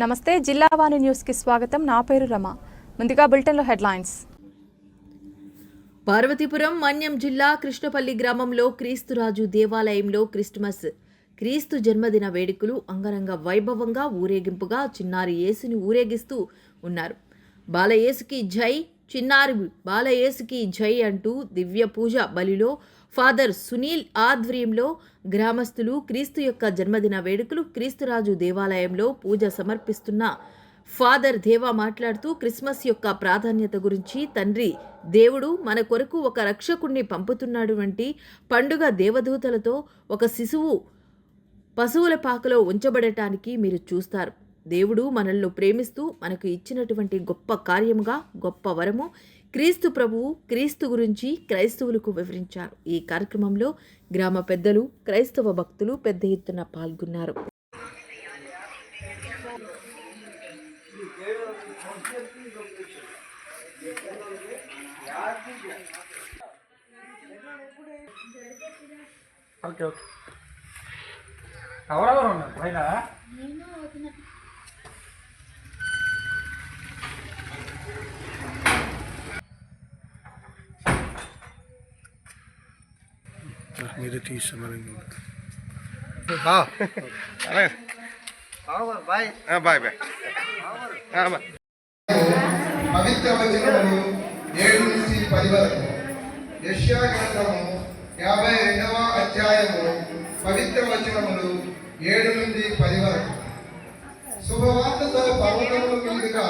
నమస్తే, జిల్లావాణి న్యూస్ కి స్వాగతం. నా పేరు రమ. ముందుగా బులెటిన్లో హెడ్లైన్స్. పార్వతీపురం మన్యం జిల్లా కృష్ణపల్లి గ్రామంలో క్రీస్తురాజు దేవాలయంలో క్రీస్తు జన్మదిన వేడుకలు అంగరంగ వైభవంగా ఊరేగింపుగా చిన్నారి యేసుని ఊరేగిస్తూ ఉన్నారు. బాలయేసుకి జై, చిన్నారి బాలయేసుకి జై అంటూ దివ్య పూజ బలిలో ఫాదర్ సునీల్ ఆధ్వర్యంలో గ్రామస్తులు క్రీస్తు యొక్క జన్మదిన వేడుకలు క్రీస్తురాజు దేవాలయంలో పూజ సమర్పిస్తున్న ఫాదర్ దేవా మాట్లాడుతూ క్రిస్మస్ యొక్క ప్రాధాన్యత గురించి, తండ్రి దేవుడు మన కొరకు ఒక రక్షకుణ్ణి పంపుతున్నాడు వంటి పండుగ దేవదూతలతో ఒక శిశువు పశువుల పాకలో ఉంచబడటానికి మీరు చూస్తారు. దేవుడు మనల్ని ప్రేమిస్తూ మనకు ఇచ్చినటువంటి గొప్ప కార్యముగా గొప్ప వరము క్రీస్తు ప్రభువు క్రీస్తు గురించి క్రైస్తవులకు వివరించారు. ఈ కార్యక్రమంలో గ్రామ పెద్దలు, క్రైస్తవ భక్తులు పెద్ద ఎత్తున పాల్గొన్నారు. ఓకే ఓకే ఎవరెవరు ఉన్నారు పైన? మీరే తీస్తున్నారు. పవిత్ర వచనములు 7 నుంచి 10 వరకు. యెషయా గ్రంథము 52వ అధ్యాయము పవిత్ర వచనములు 7 నుంచి 10 వరకు. శుభవార్తతో పర్వతముల మీదుగా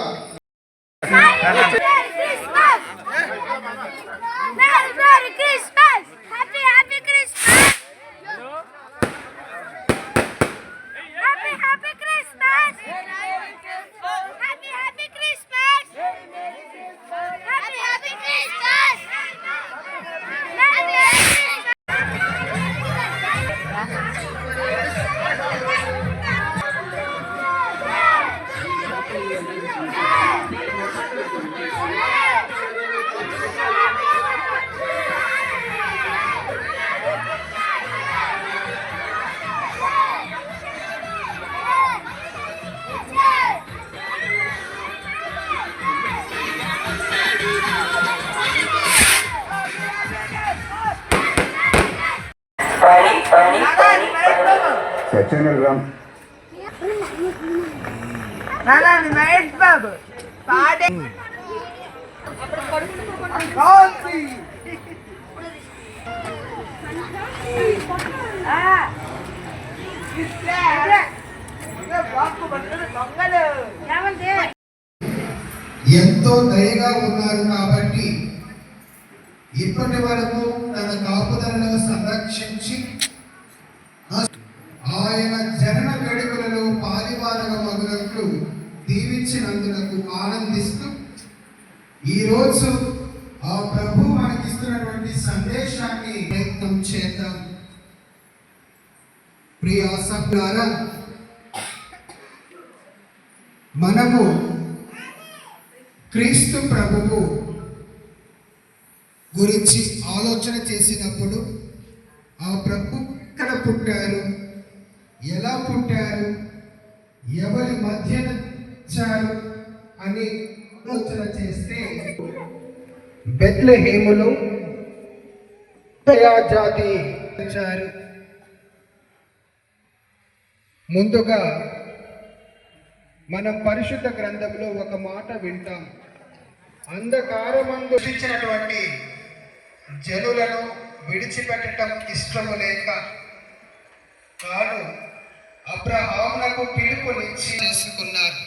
సత్యనగరం మహేష్ బాబు పాడే ఎంతో దయగా ఉన్నారు కాబట్టి ఇప్పటి వరకు తన కాపుదలను సంరక్షించి ఆయన జనన వేడుకలలో పాలివారగా మగునట్లు దీవించినందుకు ఆనందిస్తూ ఈరోజు ఆ ప్రభు మనకిస్తున్నటువంటి సందేశాన్ని ప్రయత్నం చేద్దాం. ప్రియ సభ్యులారా, మనము క్రీస్తు ప్రభువు గురించి ఆలోచన చేసినప్పుడు ఆ ప్రభు ఎక్కడ పుట్టారు, ఎలా పుట్టారు, ఎవరి మధ్యన వచ్చారు అని ఆలోచన చేస్తే బెత్లెహేములో జాతి వచ్చారు. ముందుగా మనం పరిశుద్ధ గ్రంథంలో ఒక మాట వింటాం. అంధకారమందు ఇచ్చినటువంటి జనులను విడిచిపెట్టడం ఇష్టము లేక తాను అబ్రహామునకు పిలుపునిచ్చి చేసుకున్నారు.